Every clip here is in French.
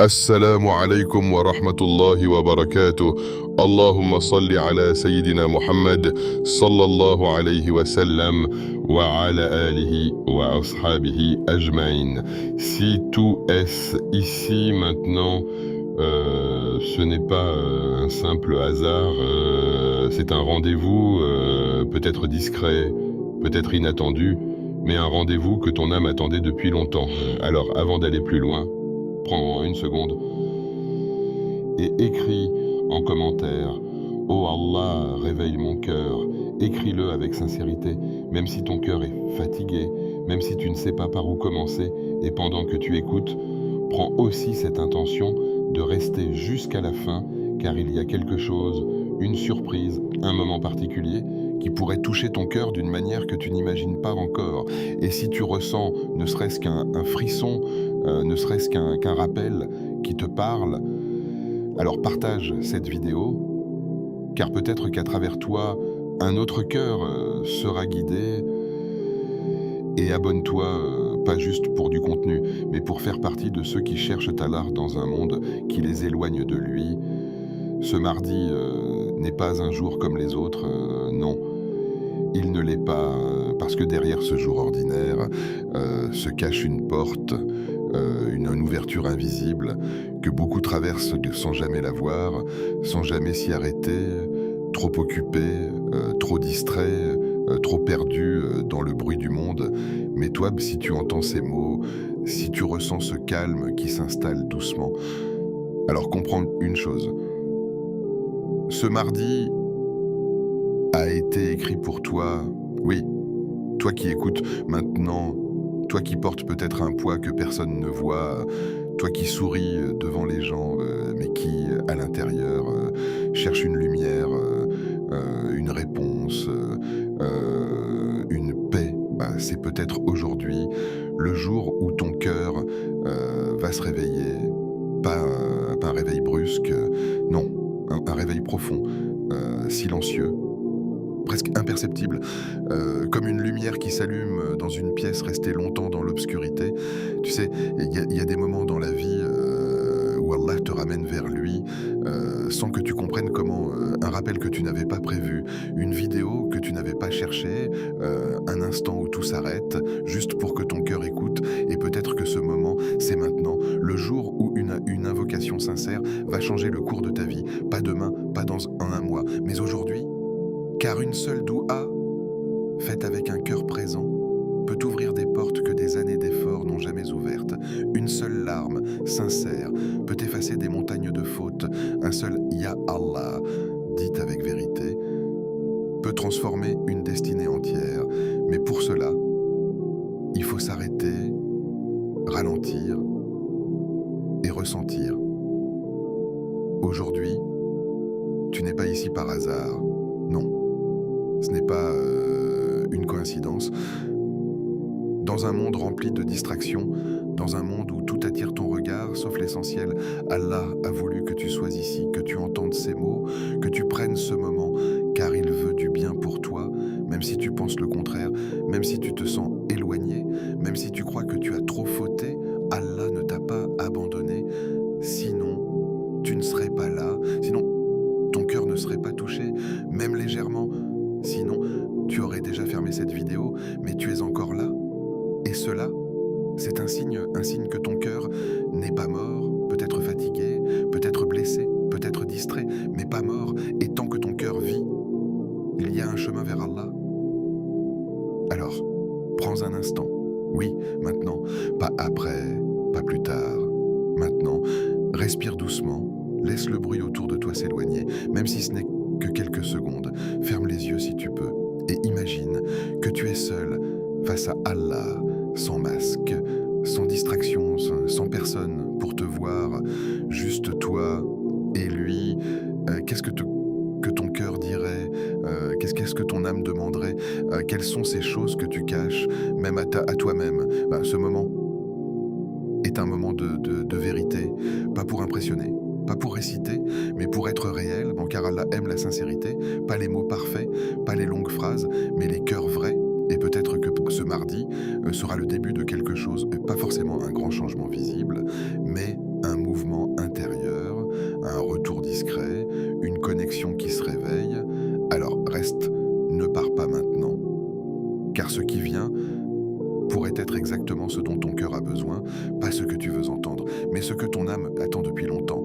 السلام عليكم ورحمة الله وبركاته. اللهم صل على سيدنا محمد صلى الله عليه وسلم وعلى آله وأصحابه أجمعين. Si tout est ici maintenant, ce n'est pas un simple hasard, c'est un rendez-vous peut-être discret, peut-être inattendu, mais un rendez-vous que ton âme attendait depuis longtemps. Alors avant d'aller plus loin, prends une seconde et écris en commentaire: Oh Allah, réveille mon cœur. Écris-le avec sincérité, même si ton cœur est fatigué, même si tu ne sais pas par où commencer, et pendant que tu écoutes, prends aussi cette intention de rester jusqu'à la fin, car il y a quelque chose, une surprise, un moment particulier qui pourrait toucher ton cœur d'une manière que tu n'imagines pas encore. Et si tu ressens ne serait-ce qu'un frisson, ne serait-ce qu'un rappel qui te parle, alors partage cette vidéo, car peut-être qu'à travers toi, un autre cœur sera guidé. Et abonne-toi, pas juste pour du contenu, mais pour faire partie de ceux qui cherchent Allah dans un monde qui les éloigne de lui. Ce mardi n'est pas un jour comme les autres, non. Il ne l'est pas, parce que derrière ce jour ordinaire se cache une porte, une ouverture invisible que beaucoup traversent sans jamais la voir, sans jamais s'y arrêter, trop occupés, trop distraits, trop perdus dans le bruit du monde. Mais toi, si tu entends ces mots, si tu ressens ce calme qui s'installe doucement, alors comprends une chose. Ce mardi a été écrit pour toi, oui, toi qui écoutes maintenant, toi qui portes peut-être un poids que personne ne voit, toi qui souris devant les gens, mais qui, à l'intérieur, cherche une lumière, une réponse, une paix. C'est peut-être aujourd'hui le jour où ton cœur va se réveiller, pas un réveil brusque, non, un réveil profond, silencieux, presque imperceptible, comme une lumière qui s'allume dans une pièce restée longtemps dans l'obscurité. Tu sais, il y a des moments dans la vie où Allah te ramène vers lui sans que tu comprennes comment, un rappel que tu n'avais pas prévu, une vidéo que tu n'avais pas cherchée, un instant où tout s'arrête, juste pour que ton cœur écoute. Et peut-être que ce moment, c'est maintenant, le jour où une invocation sincère va changer le cours de ta vie, pas demain, pas dans un mois, mais aujourd'hui. Car une seule doua, faite avec un cœur présent, peut ouvrir des portes que des années d'efforts n'ont jamais ouvertes. Une seule larme, sincère, peut effacer des montagnes de fautes. Un seul Ya Allah, dit avec vérité, peut transformer une destinée entière. Mais pour cela, il faut s'arrêter, ralentir et ressentir. Aujourd'hui, tu n'es pas ici par hasard, non. Ce n'est pas une coïncidence. Dans un monde rempli de distractions, dans un monde où tout attire ton regard, sauf l'essentiel, Allah a voulu que tu sois ici, que tu entendes ces mots, que tu prennes ce moment, car il veut du bien pour toi, même si tu penses le contraire, même si tu te sens éloigné, même si tu crois que tu as trop fauté, Allah ne t'a pas abandonné. Sinon, tu ne serais pas là, sinon ton cœur ne serait pas touché, même légèrement. Sinon, tu aurais déjà fermé cette vidéo, mais tu es encore là. Et cela, c'est un signe que ton cœur n'est pas mort, peut-être fatigué, peut-être blessé, peut-être distrait, mais pas mort. Et tant que ton cœur vit, il y a un chemin vers Allah. Alors, prends un instant. Oui, maintenant, pas après, pas plus tard. Maintenant, respire doucement, laisse le bruit autour de toi s'éloigner, même si ce n'est que quelques secondes. Ferme les yeux si tu peux et imagine que tu es seul face à Allah, sans masque, sans distraction, sans personne pour te voir, juste toi et lui. Qu'est-ce que ton cœur dirait, qu'est-ce que ton âme demanderait, quelles sont ces choses que tu caches, même à toi-même. Ce moment est un moment de vérité, pas pour impressionner, pas pour réciter, mais pour être réel, car Allah aime la sincérité, pas les mots parfaits, pas les longues phrases, mais les cœurs vrais. Et peut-être que ce mardi sera le début de quelque chose, pas forcément un grand changement visible, mais un mouvement que ton âme attend depuis longtemps,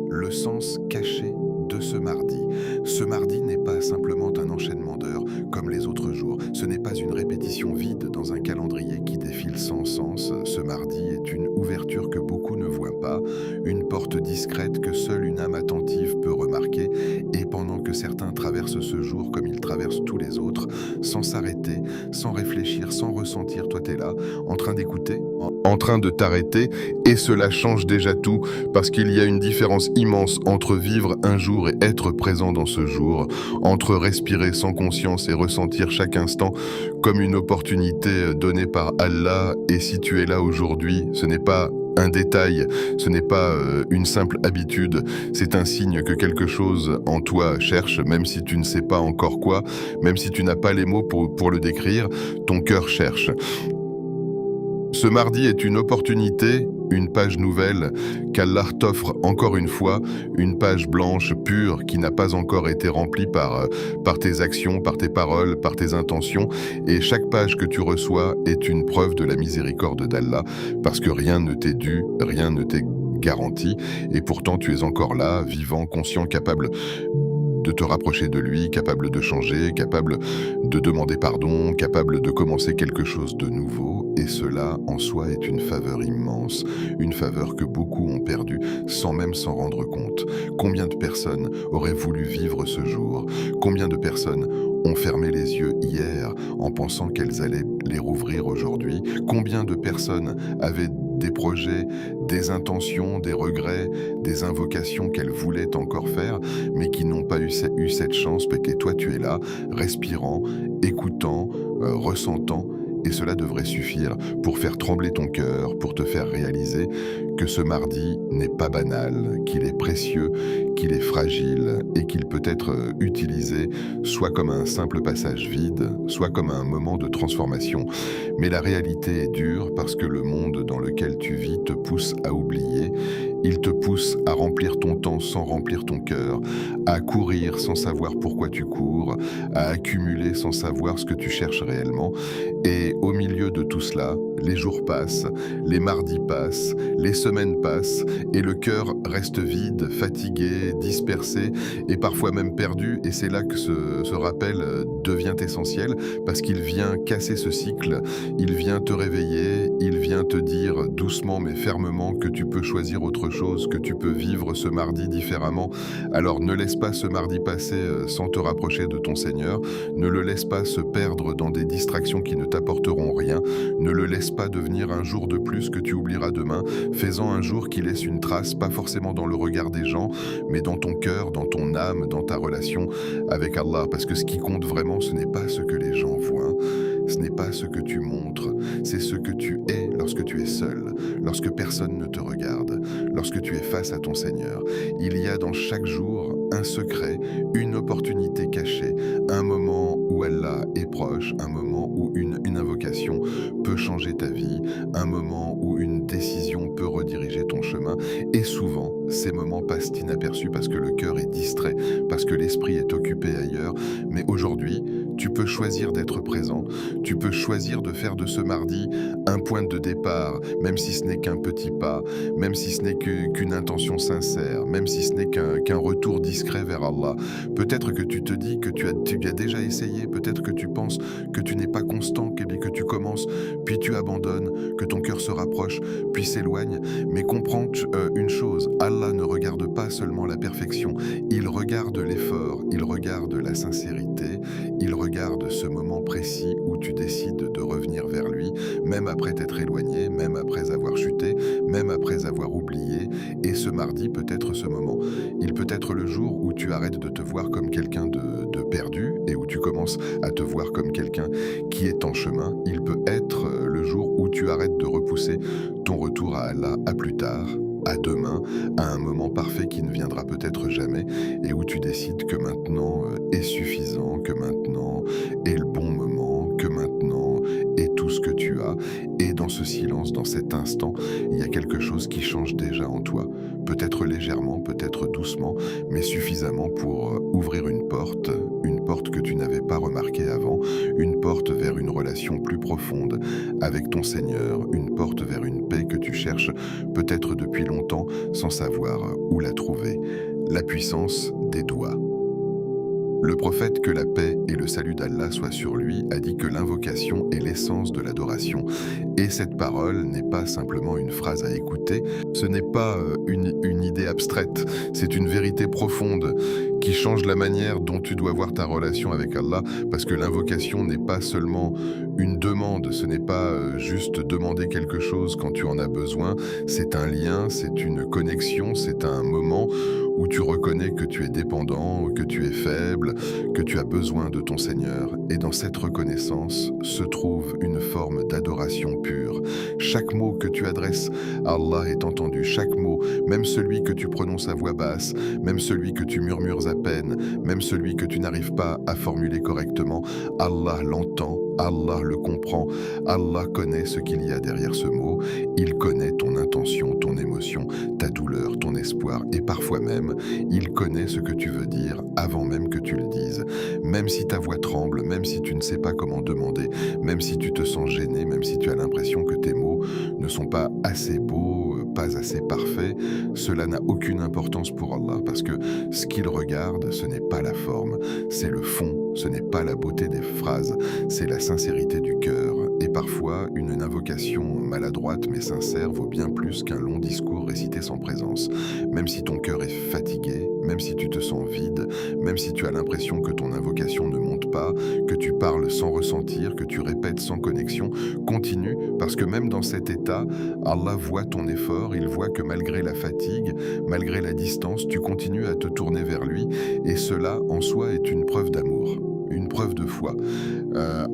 le sens caché de ce mardi. Ce mardi n'est pas simplement un enchaînement d'heures comme les autres jours. Ce n'est pas une répétition vide dans un calendrier qui défile sans sens. Ce mardi est une ouverture que beaucoup ne voient pas, une porte discrète que seule une âme attentive peut remarquer. Et pendant que certains traversent ce jour comme ils traversent tous les autres, sans s'arrêter, sans réfléchir, sans ressentir, toi t'es là, en train d'écouter, en train de t'arrêter, et cela change déjà tout, parce qu'il y a une différence immense entre vivre un jour et être présent dans ce jour, entre respirer sans conscience et ressentir chaque instant comme une opportunité donnée par Allah. Et si tu es là aujourd'hui, ce n'est pas un détail, ce n'est pas une simple habitude, c'est un signe que quelque chose en toi cherche, même si tu ne sais pas encore quoi, même si tu n'as pas les mots pour le décrire, ton cœur cherche. Ce mardi est une opportunité, une page nouvelle qu'Allah t'offre encore une fois, une page blanche, pure, qui n'a pas encore été remplie par tes actions, par tes paroles, par tes intentions. Et chaque page que tu reçois est une preuve de la miséricorde d'Allah, parce que rien ne t'est dû, rien ne t'est garanti, et pourtant tu es encore là, vivant, conscient, capable de te rapprocher de lui, capable de changer, capable de demander pardon, capable de commencer quelque chose de nouveau. Et cela, en soi, est une faveur immense, une faveur que beaucoup ont perdue sans même s'en rendre compte. Combien de personnes auraient voulu vivre ce jour? Combien de personnes ont fermé les yeux hier en pensant qu'elles allaient les rouvrir aujourd'hui? Combien de personnes avaient des projets, des intentions, des regrets, des invocations qu'elles voulaient encore faire, mais qui n'ont pas eu cette chance, et toi tu es là, respirant, écoutant, ressentant, et cela devrait suffire pour faire trembler ton cœur, pour te faire réaliser que ce mardi n'est pas banal, qu'il est précieux, qu'il est fragile et qu'il peut être utilisé soit comme un simple passage vide, soit comme un moment de transformation. Mais la réalité est dure parce que le monde dans lequel tu vis te pousse à oublier, il te pousse à remplir ton temps sans remplir ton cœur, à courir sans savoir pourquoi tu cours, à accumuler sans savoir ce que tu cherches réellement. Et au milieu de tout cela, les jours passent, les mardis passent, les semaines passent, et le cœur reste vide, fatigué, dispersé, et parfois même perdu. Et c'est là que ce rappel devient essentiel, parce qu'il vient casser ce cycle, il vient te réveiller, il vient te dire doucement mais fermement que tu peux choisir autre chose, que tu peux vivre ce mardi différemment. Alors ne laisse pas ce mardi passer sans te rapprocher de ton Seigneur, ne le laisse pas se perdre dans des distractions qui ne t'apporteront rien, ne le laisse pas devenir un jour de plus que tu oublieras demain, fais-en un jour qui laisse une trace, pas forcément dans le regard des gens, mais dans ton cœur, dans ton âme, dans ta relation avec Allah. Parce que ce qui compte vraiment, ce n'est pas ce que les gens voient, ce n'est pas ce que tu montres, c'est ce que tu es lorsque tu es seul, lorsque personne ne te regarde, lorsque tu es face à ton Seigneur. Il y a dans chaque jour un secret, une opportunité cachée, un moment où Allah est proche, un moment où une invocation peut changer ta vie, un moment où une décision peut rediriger ton chemin. Et souvent, ces moments passent inaperçus parce que le cœur est distrait, parce que l'esprit est occupé ailleurs. Mais aujourd'hui, tu peux choisir d'être présent, tu peux choisir de faire de ce mardi un point de départ, même si ce n'est qu'un petit pas, même si ce n'est qu'une intention sincère, même si ce n'est qu'un retour discret vers Allah. Peut-être que tu te dis que tu as déjà essayé, peut-être que tu penses que tu n'es pas constant, que tu commences, puis tu abandonnes, que ton cœur se rapproche, puis s'éloigne. Mais comprends une chose, Allah ne regarde pas seulement la perfection, il regarde l'effort, il regarde la sincérité, il regarde ce moment précis où tu décides de revenir vers lui, même après t'être éloigné, même après avoir chuté, même après avoir oublié. Et ce mardi peut être ce moment. Il peut être le jour où tu arrêtes de te voir comme quelqu'un de perdu et où tu commences à te voir comme quelqu'un qui est en chemin. Il peut être le jour où tu arrêtes de repousser ton retour à Allah à plus tard, à demain, à un moment parfait qui ne viendra peut-être jamais, et où tu décides que maintenant est suffisant, que maintenant est le bon moment, que maintenant est tout ce que tu as. Et dans ce silence, dans cet instant, il y a quelque chose qui change déjà en toi. Peut-être légèrement, peut-être doucement, mais suffisamment pour ouvrir une porte que tu tu n'avais pas remarqué avant, une porte vers une relation plus profonde avec ton Seigneur, une porte vers une paix que tu cherches peut-être depuis longtemps sans savoir où la trouver. La puissance des doigts. Le prophète, que la paix et le salut d'Allah soient sur lui, a dit que l'invocation est l'essence de l'adoration. Et cette parole n'est pas simplement une phrase à écouter, ce n'est pas une idée abstraite, c'est une vérité profonde qui change la manière dont tu dois voir ta relation avec Allah, parce que l'invocation n'est pas seulement une demande, ce n'est pas juste demander quelque chose quand tu en as besoin, c'est un lien, c'est une connexion, c'est un moment où tu reconnais que tu es dépendant, que tu es faible, que tu as besoin de ton Seigneur. Et dans cette reconnaissance se trouve une forme d'adoration pure. Chaque mot que tu adresses à Allah est entendu, chaque mot, même celui que tu prononces à voix basse, même celui que tu murmures à peine, même celui que tu n'arrives pas à formuler correctement, Allah l'entend, Allah le comprend, Allah connaît ce qu'il y a derrière ce mot, il connaît ton intention, ton émotion, ta douleur, ton espoir, et parfois même, il connaît ce que tu veux dire avant même que tu le dises. Même si ta voix tremble, même si tu ne sais pas comment demander, même si tu te sens gêné, même si tu as l'impression que tes mots ne sont pas assez beaux, pas assez parfaits, cela n'a aucune importance pour Allah, parce que ce qu'il regarde, ce n'est pas la forme, c'est le fond, ce n'est pas la beauté des phrases, c'est la sincérité du cœur. Et parfois, une invocation maladroite mais sincère vaut bien plus qu'un long discours récité sans présence. Même si ton cœur est fatigué, même si tu te sens vide, même si tu as l'impression que ton invocation ne monte pas, que tu parles sans ressentir, que tu répètes sans connexion, continue, parce que même dans cet état, Allah voit ton effort, il voit que malgré la fatigue, malgré la distance, tu continues à te tourner vers lui, et cela en soi est une preuve d'amour. Une preuve de foi.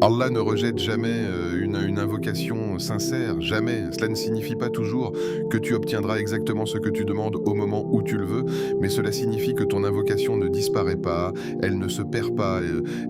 Allah ne rejette jamais une invocation sincère, jamais. Cela ne signifie pas toujours que tu obtiendras exactement ce que tu demandes au moment où tu le veux, mais cela signifie que ton invocation ne disparaît pas, elle ne se perd pas,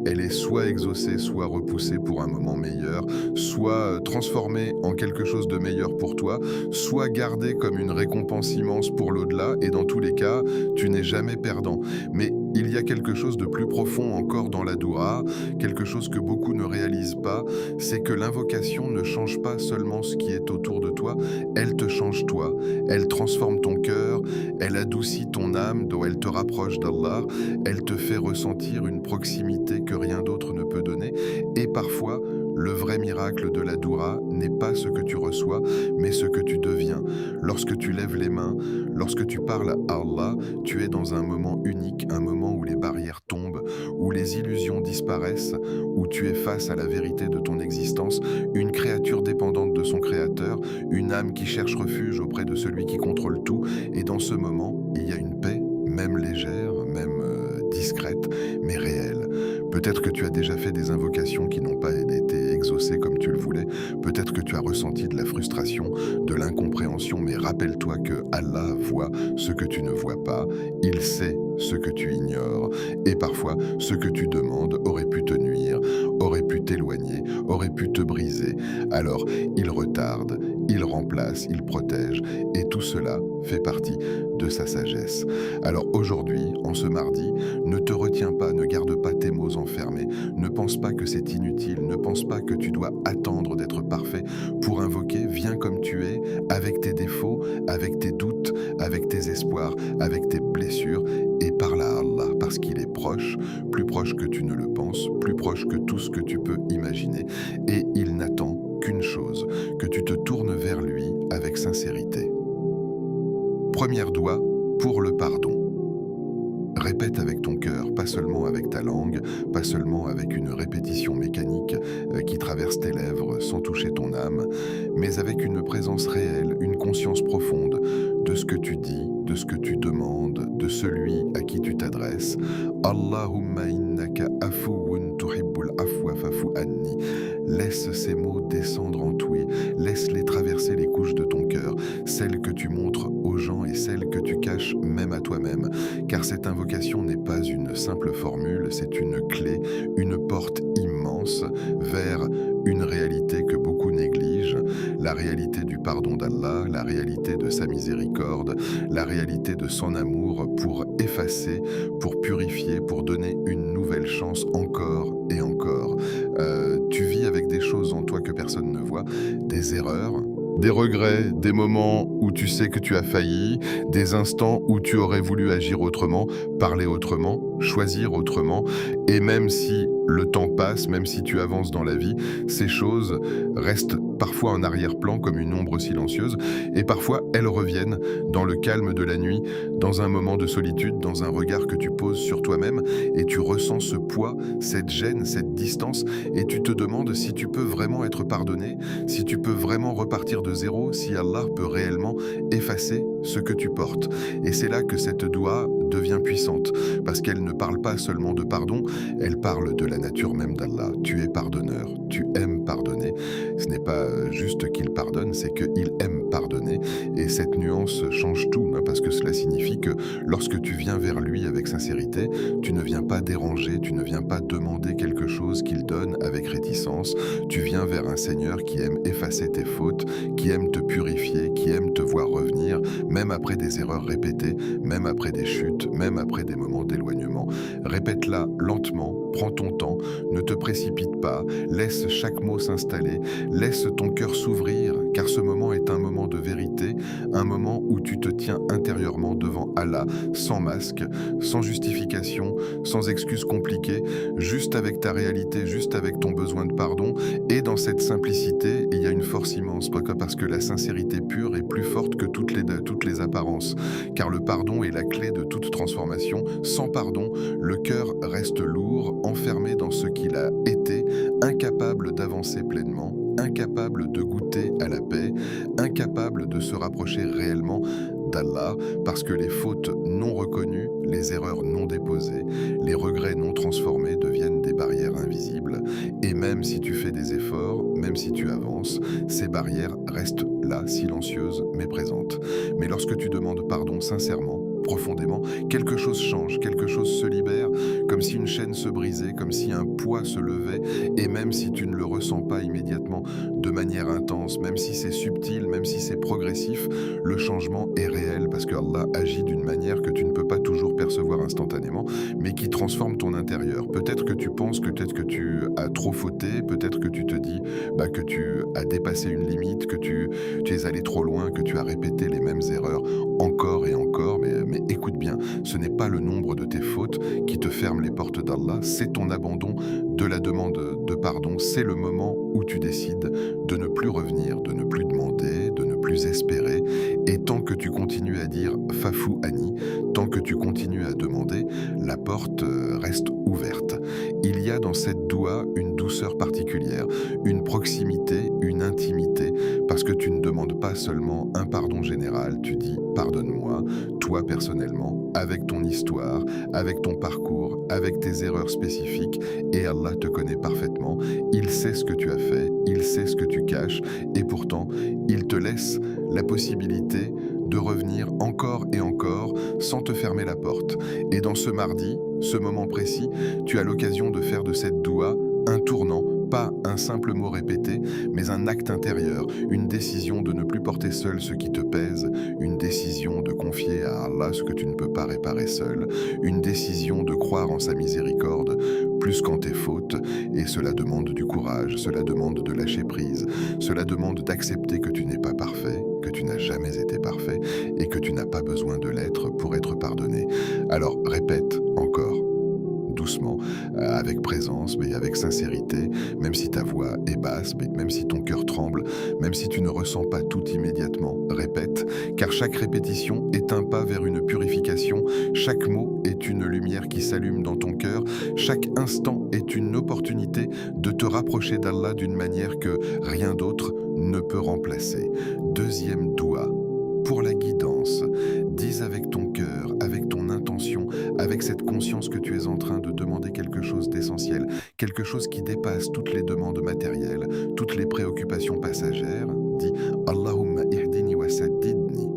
elle est soit exaucée, soit repoussée pour un moment meilleur, soit transformée en quelque chose de meilleur pour toi, soit gardée comme une récompense immense pour l'au-delà, et dans tous les cas, tu n'es jamais perdant. Mais il y a quelque chose de plus profond encore dans la doua, quelque chose que beaucoup ne réalisent pas, c'est que l'invocation ne change pas seulement ce qui est autour de toi, elle te change toi, elle transforme ton cœur, elle adoucit ton âme, dont elle te rapproche d'Allah, elle te fait ressentir une proximité que rien d'autre ne peut donner, et parfois, le vrai miracle de la doua n'est pas ce que tu reçois, mais ce que tu deviens. Lorsque tu lèves les mains, lorsque tu parles à Allah, tu es dans un moment unique, un moment où les barrières tombent, où les illusions disparaissent, où tu es face à la vérité de ton existence, une créature dépendante de son créateur, une âme qui cherche refuge auprès de celui qui contrôle tout, et dans ce moment, il y a une paix, même légère, même discrète, mais réelle. Peut-être que tu as déjà fait des invocations qui n'ont pas été exaucées comme tu le voulais, peut-être que tu as ressenti de la frustration, de l'incompréhension, mais rappelle-toi que Allah voit ce que tu ne vois pas, il sait ce que tu ignores, et parfois ce que tu demandes aurait pu te nuire, aurait pu t'éloigner, aurait pu te briser. Alors il retarde, il remplace, il protège, et tout cela fait partie de sa sagesse. Alors aujourd'hui, en ce mardi, ne te retiens pas, ne garde pas tes mots enfermés, ne pense pas que c'est inutile, ne pense pas que tu dois attendre d'être parfait pour invoquer. Viens comme tu es, avec tes défauts, avec tes doutes, avec tes espoirs, avec tes blessures, et parle à Allah, parce qu'il est proche, plus proche que tu ne le penses, plus proche que tout ce que tu peux imaginer, et il n'attend qu'une chose, que tu te tournes vers lui avec sincérité. Première doigt pour le pardon. Répète avec ton cœur, pas seulement avec ta langue, pas seulement avec une répétition mécanique qui traverse tes lèvres sans toucher ton âme, mais avec une présence réelle, une conscience profonde de ce que tu dis, de ce que tu demandes, de celui à qui tu t'adresses. Allahumma innaka afuwun tuhibbul afwa fa'fu anni. Laisse ces mots descendre en toi, laisse-les traverser les couches de ton cœur, celles que tu montres aux gens et celles que tu caches même à toi-même, car cette invocation n'est pas une simple formule, c'est une clé, une porte immense vers une réalité que beaucoup négligent, la réalité du pardons d'Allah, la réalité de sa miséricorde, la réalité de son amour pour effacer, pour purifier, pour donner une nouvelle chance encore et encore. Tu vis avec des choses en toi que personne ne voit, des erreurs, des regrets, des moments où tu sais que tu as failli, des instants où tu aurais voulu agir autrement, parler autrement, choisir autrement, et même si le temps passe, même si tu avances dans la vie, ces choses restent parfois en arrière-plan comme une ombre silencieuse, et parfois elles reviennent dans le calme de la nuit, dans un moment de solitude, dans un regard que tu poses sur toi-même, et tu ressens ce poids, cette gêne, cette distance, et tu te demandes si tu peux vraiment être pardonné, si tu peux vraiment repartir de zéro, si Allah peut réellement effacer ce que tu portes. Et c'est là que cette doua devient puissante, parce qu'elle ne parle pas seulement de pardon, elle parle de la nature même d'Allah. Tu es pardonneur, tu aimes pardonner. Ce n'est pas juste qu'il pardonne, c'est qu'il aime pardonner. Et cette nuance change tout, hein, parce que cela signifie que lorsque tu viens vers lui avec sincérité, tu ne viens pas déranger, tu ne viens pas demander quelque chose qu'il donne avec réticence. Tu viens vers un Seigneur qui aime effacer tes fautes, qui aime te purifier, qui aime te voir revenir, même après des erreurs répétées, même après des chutes, même après des moments d'éloignement. Répète-la lentement, prends ton temps, ne te précipite pas, laisse chaque mot s'installer, laisse ton cœur s'ouvrir, car ce moment est un moment de vérité, un moment où tu te tiens intérieurement devant Allah, sans masque, sans justification, sans excuses compliquées, juste avec ta réalité, juste avec ton besoin de pardon. Et dans cette simplicité, il y a une force immense, parce que la sincérité pure est plus forte que toutes les apparences, car le pardon est la clé de toute transformation. Sans pardon, le cœur reste lourd, enfermé dans ce qu'il a été, incapable d'avancer pleinement, incapable de goûter à la paix, incapable de se rapprocher réellement d'Allah, parce que les fautes non reconnues, les erreurs non déposées, les regrets non transformés deviennent des barrières invisibles. Et même si tu fais des efforts, même si tu avances, ces barrières restent là, silencieuses mais présentes. Mais lorsque tu demandes pardon sincèrement, profondément, quelque chose change, quelque chose se libère, comme si une chaîne se brisait, comme si un poids se levait, et même si tu ne le ressens pas immédiatement de manière intense, même si c'est subtil, même si c'est progressif, le changement est réel, parce que Allah agit d'une manière que tu ne peux pas toujours percevoir instantanément, mais qui transforme ton intérieur. Peut-être que tu penses, peut-être que tu as trop fauté, peut-être que tu te dis que tu as dépassé une limite, que tu es allé trop loin, que tu as répété les mêmes erreurs encore et encore, mais écoute bien, ce n'est pas le nombre de tes fautes qui te ferme les portes d'Allah, c'est ton abandon de la demande de pardon, c'est le moment où tu décides de ne plus revenir, de ne plus demander, de ne plus espérer. Et tant que tu continues à dire « Fafou Ani », tant que tu continues à demander, la porte reste ouverte. Il y a dans cette doua une douceur particulière, une proximité, une intimité, parce que tu ne demandes pas seulement un pardon général, tu dis « Pardonne-moi », toi personnellement, avec ton histoire, avec ton parcours, avec tes erreurs spécifiques, et Allah te connaît parfaitement, il sait ce que tu as fait, il sait ce que tu caches, et pourtant, il te laisse la possibilité de revenir encore et encore sans te fermer la porte. Et dans ce mardi, ce moment précis, tu as l'occasion de faire de cette doua un tournant, pas un simple mot répété, mais un acte intérieur, une décision de ne plus porter seul ce qui te pèse, une décision de confier à Allah ce que tu ne peux pas réparer seul, une décision de croire en sa miséricorde plus qu'en tes fautes, et cela demande du courage, cela demande de lâcher prise, cela demande d'accepter que tu n'es pas parfait, que tu n'as jamais été parfait, et que tu n'as pas besoin de l'être pour être pardonné. Alors répète encore, doucement, avec présence, mais avec sincérité, même si ta voix est basse, mais même si ton cœur tremble, même si tu ne ressens pas tout immédiatement, répète, car chaque répétition est un pas vers une purification, chaque mot est une lumière qui s'allume dans ton cœur, chaque instant est une opportunité de te rapprocher d'Allah d'une manière que rien d'autre ne peut remplacer. Deuxième doua, pour la guidance, dis avec ton cœur, avec ton intention, avec cette conscience que tu es en train de demander quelque chose d'essentiel, quelque chose qui dépasse toutes les demandes matérielles, toutes les préoccupations passagères, dis Allahumma ihdini wa saddidni.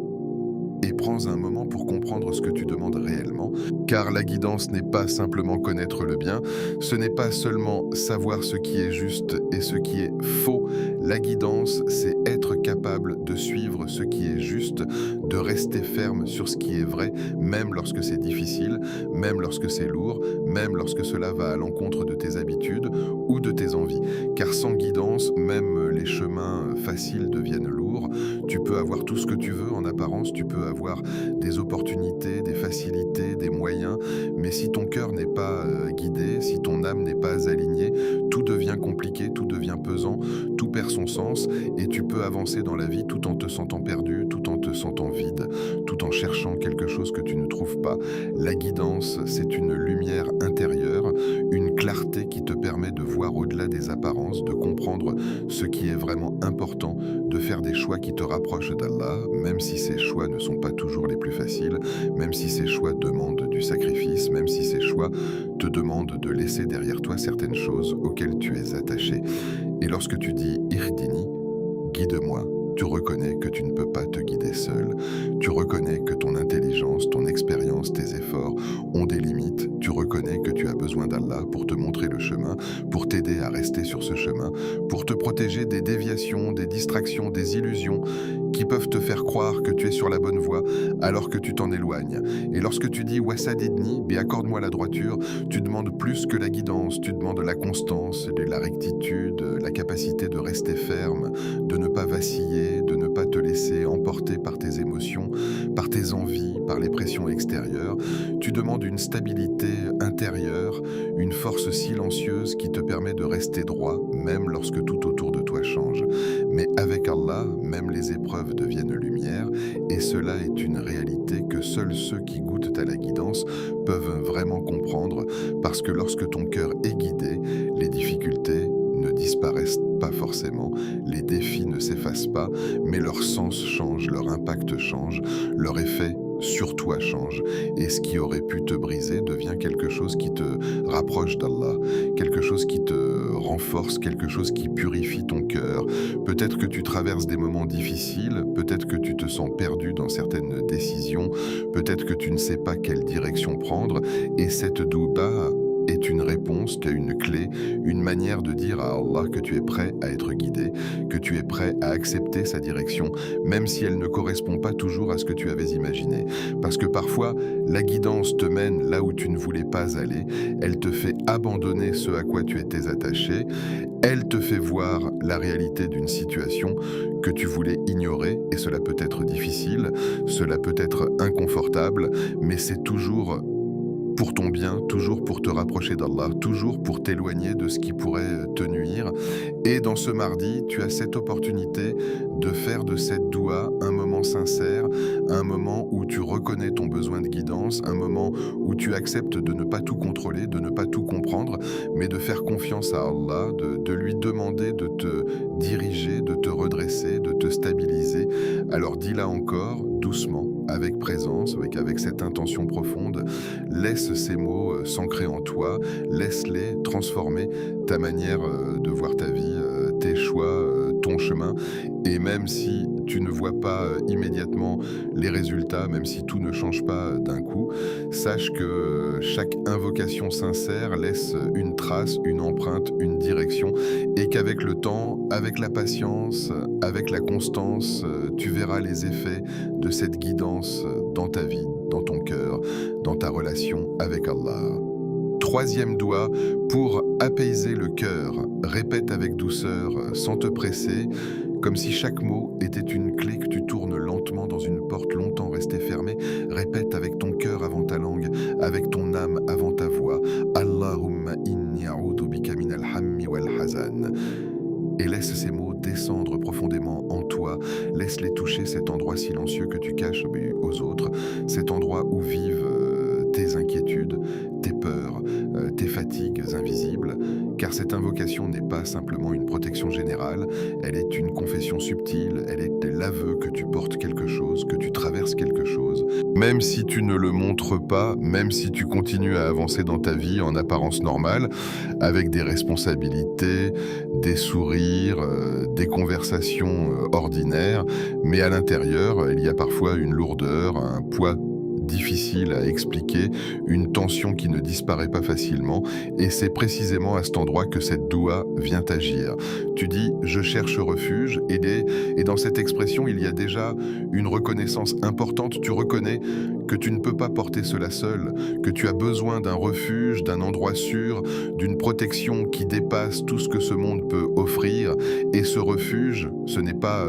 Et prends un moment pour comprendre ce que tu demandes réellement, car la guidance n'est pas simplement connaître le bien, ce n'est pas seulement savoir ce qui est juste et ce qui est faux. La guidance, c'est être capable de de suivre ce qui est juste, de rester ferme sur ce qui est vrai, même lorsque c'est difficile, même lorsque c'est lourd, même lorsque cela va à l'encontre de tes habitudes ou de tes envies. Car sans guidance, même les chemins faciles deviennent lourds. Tu peux avoir tout ce que tu veux en apparence, tu peux avoir des opportunités, des facilités, des moyens, mais si ton cœur n'est pas guidé, si ton âme n'est pas alignée, tout devient compliqué, tout devient pesant, tout perd son sens et tu peux avancer dans la vie tout en te sentant perdu, tout en te sentant vide, tout en cherchant quelque chose que tu ne trouves pas. La guidance, c'est une lumière intérieure, une clarté qui te permet de voir au-delà des apparences, de comprendre ce qui est vraiment important, de faire des choix qui te rapprochent d'Allah, même si ces choix ne sont pas toujours les plus faciles, même si ces choix demandent du sacrifice, même si ces choix te demandent de laisser derrière toi certaines choses auxquelles tu es attaché. Et lorsque tu dis « Ihdini », guide-moi, tu reconnais que tu ne peux pas te guider seul. Tu reconnais que ton intelligence, ton expérience, tes efforts ont des limites. Tu reconnais que tu as besoin d'Allah pour te montrer le chemin, pour t'aider à rester sur ce chemin, pour te protéger des déviations, des distractions, des illusions qui peuvent te faire croire que tu es sur la bonne voie alors que tu t'en éloignes. Et lorsque tu dis « Wasadidni », accorde-moi la droiture, tu demandes plus que la guidance, tu demandes la constance, la rectitude, la capacité de rester ferme, de ne pas vaciller, de ne pas te laisser emporter par tes émotions, par tes envies, par les pressions extérieures. Tu demandes une stabilité intérieure, une force silencieuse qui te permet de rester droit, même lorsque tout autour de toi change. Mais avec Allah, même les épreuves deviennent lumière, et cela est une réalité que seuls ceux qui goûtent à la guidance peuvent vraiment comprendre, parce que lorsque ton cœur est guidé, les difficultés ne disparaissent pas forcément, les défis ne s'effacent pas, mais leur sens change, leur impact change, leur effet sur toi change, et ce qui aurait pu te briser devient quelque chose qui te rapproche d'Allah, quelque chose qui te renforce, quelque chose qui purifie ton cœur. Peut-être que tu traverses des moments difficiles, peut-être que tu te sens perdu dans certaines décisions, peut-être que tu ne sais pas quelle direction prendre, et cette douba est une réponse, qui a une clé, une manière de dire à Allah que tu es prêt à être guidé, que tu es prêt à accepter sa direction, même si elle ne correspond pas toujours à ce que tu avais imaginé. Parce que parfois, la guidance te mène là où tu ne voulais pas aller, elle te fait abandonner ce à quoi tu étais attaché, elle te fait voir la réalité d'une situation que tu voulais ignorer, et cela peut être difficile, cela peut être inconfortable, mais c'est toujours pour ton bien, toujours pour te rapprocher d'Allah, toujours pour t'éloigner de ce qui pourrait te nuire. Et dans ce mardi, tu as cette opportunité de faire de cette doua un moment sincère, un moment où tu reconnais ton besoin de guidance, un moment où tu acceptes de ne pas tout contrôler, de ne pas tout comprendre, mais de faire confiance à Allah, de lui demander de te diriger, de te redresser, de te stabiliser. Alors dis-la encore, doucement, avec présence, avec cette intention profonde. Laisse ces mots s'ancrer en toi, laisse-les transformer ta manière de voir ta vie, tes choix, ton chemin. Et même si tu ne vois pas immédiatement les résultats, même si tout ne change pas d'un coup, sache que chaque invocation sincère laisse une trace, une empreinte, une direction, et qu'avec le temps, avec la patience, avec la constance, tu verras les effets de cette guidance dans ta vie, dans ton cœur, dans ta relation avec Allah. Troisième doigt, pour apaiser le cœur, répète avec douceur, sans te presser, comme si chaque mot était une clé que tu tournes lentement dans une porte longtemps restée fermée. Répète avec ton cœur avant ta langue, avec ton âme avant ta voix. Allahumma inni a'udhu bika minal hammi wal hazan. Et laisse ces mots descendre profondément en toi. Laisse-les toucher cet endroit silencieux que tu caches aux autres, cet endroit où vivent tes inquiétudes, tes peurs, tes fatigues invisibles, car cette invocation n'est pas simplement une protection générale, elle est une confession subtile, elle est l'aveu que tu portes quelque chose, que tu traverses quelque chose. Même si tu ne le montres pas, même si tu continues à avancer dans ta vie en apparence normale, avec des responsabilités, des sourires, des conversations ordinaires, mais à l'intérieur, il y a parfois une lourdeur, un poids difficile à expliquer, une tension qui ne disparaît pas facilement, et c'est précisément à cet endroit que cette doua vient agir. Tu dis « je cherche refuge » et dans cette expression, il y a déjà une reconnaissance importante. Tu reconnais que tu ne peux pas porter cela seul, que tu as besoin d'un refuge, d'un endroit sûr, d'une protection qui dépasse tout ce que ce monde peut offrir. Et ce refuge, ce n'est pas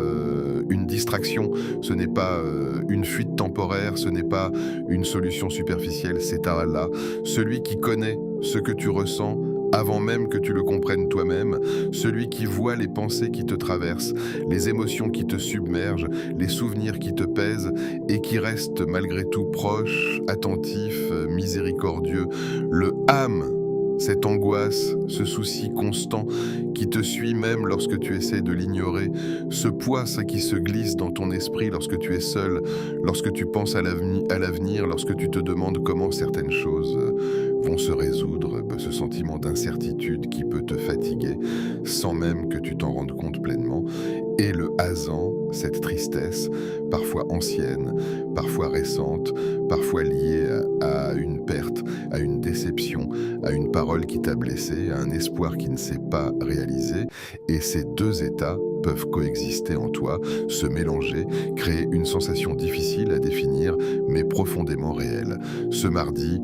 une distraction, ce n'est pas une fuite temporaire, ce n'est pas une solution superficielle, c'est Allah, celui qui connaît ce que tu ressens avant même que tu le comprennes toi-même, celui qui voit les pensées qui te traversent, les émotions qui te submergent, les souvenirs qui te pèsent et qui reste malgré tout proche, attentif, miséricordieux. Le âme, cette angoisse, ce souci constant qui te suit même lorsque tu essaies de l'ignorer, ce poids ça qui se glisse dans ton esprit lorsque tu es seul, lorsque tu penses à l'avenir, lorsque tu te demandes comment certaines choses vont se résoudre, ce sentiment d'incertitude qui peut te fatiguer sans même que tu t'en rendes compte pleinement, et le hasard, cette tristesse, parfois ancienne, parfois récente, parfois liée à une perte, à une déception, à une parole qui t'a blessé, à un espoir qui ne s'est pas réalisé, et ces deux états peuvent coexister en toi, se mélanger, créer une sensation difficile à définir, mais profondément réelle. Ce mardi,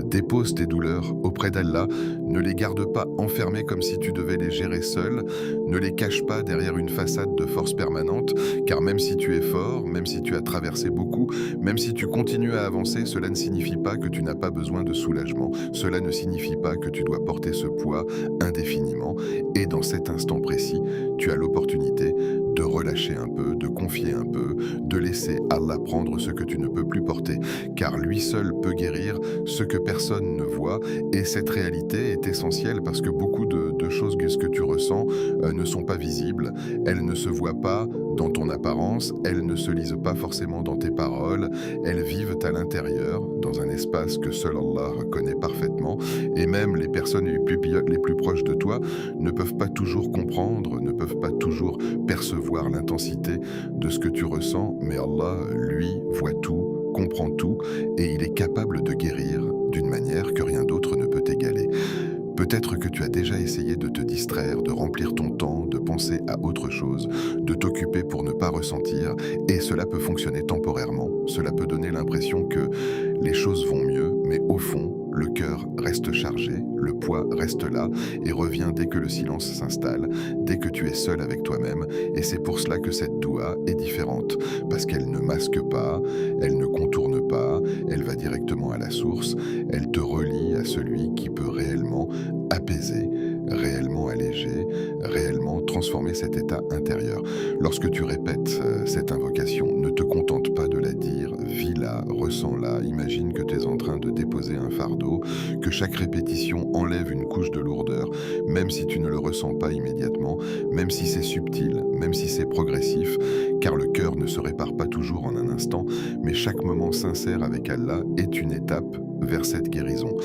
dépose tes douleurs auprès d'Allah, ne les garde pas enfermées comme si tu devais les gérer seul, ne les cache pas derrière une façade de force permanente, car même si tu es fort, même si tu as traversé beaucoup, même si tu continues à avancer, cela ne signifie pas que tu n'as pas besoin de soulagement, cela ne signifie pas que tu dois porter ce poids indéfiniment, et dans cet instant précis, tu as l'opportunité de relâcher un peu, de confier un peu, de laisser Allah prendre ce que tu ne peux plus porter, car lui seul peut guérir ce que personne ne voit, et cette réalité est essentielle parce que beaucoup de choses que tu ressens ne sont pas visibles, elles ne se voient pas dans ton apparence, elles ne se lisent pas forcément dans tes paroles, elles vivent à l'intérieur, dans un espace que seul Allah connaît parfaitement, et même les personnes les plus proches de toi ne peuvent pas toujours comprendre, ne peuvent pas toujours percevoir l'intensité de ce que tu ressens, mais Allah, lui, voit tout, comprend tout, et il est capable de guérir d'une manière que rien d'autre ne peut égaler. Peut-être que tu as déjà essayé de te distraire, de remplir ton temps, de penser à autre chose, de t'occuper pour ne pas ressentir, et cela peut fonctionner temporairement, cela peut donner l'impression que les choses vont mieux, mais au fond, le cœur reste chargé, le poids reste là et revient dès que le silence s'installe, dès que tu es seul avec toi-même, et c'est pour cela que cette doua est différente, parce qu'elle ne masque pas, elle ne contourne pas, elle va directement à la source, elle te relie à celui qui peut réellement apaiser, réellement alléger, réellement transformer cet état intérieur. Lorsque tu répètes cette invocation, ne te contente pas de la dire, vis-la, ressens-la, imagine que tu es en train de déposer un fardeau, que chaque répétition enlève une couche de lourdeur, même si tu ne le ressens pas immédiatement, même si c'est subtil, même si c'est progressif, car le cœur ne se répare pas toujours en un instant, mais chaque moment sincère avec Allah est une étape vers cette guérison.